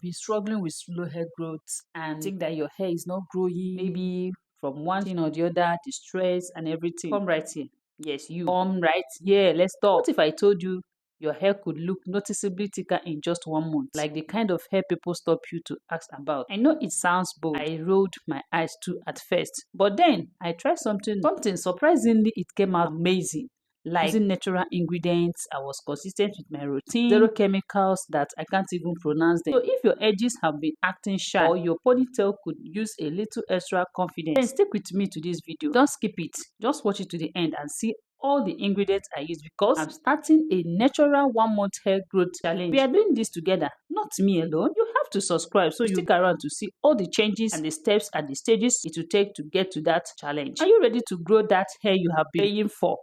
been struggling with slow hair growth and think that your hair is not growing, maybe from one thing or the other, the stress and everything, come right here. Yes, you come right here. Let's talk. What if I told you your hair could look noticeably thicker in just 1 month? Like the kind of hair people stop you to ask about. I know it sounds bold. I rolled my eyes too at first. But then I tried something surprisingly, it came out amazing. Like using natural ingredients, I was consistent with my routine, zero chemicals that I can't even pronounce them. So if your edges have been acting shy or your ponytail could use a little extra confidence, then stick with me to this video. Don't skip it. Just watch it to the end and see all the ingredients I use because I'm starting a natural 1 month hair growth challenge. We are doing this together, not me alone. You have to subscribe so you stick around to see all the changes and the steps and the stages it will take to get to that challenge. Are you ready to grow that hair you have been paying for?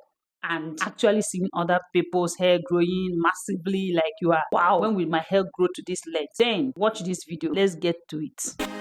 And actually seeing other people's hair growing massively like you are, wow, when will my hair grow to this length? Then watch this video. Let's get to it.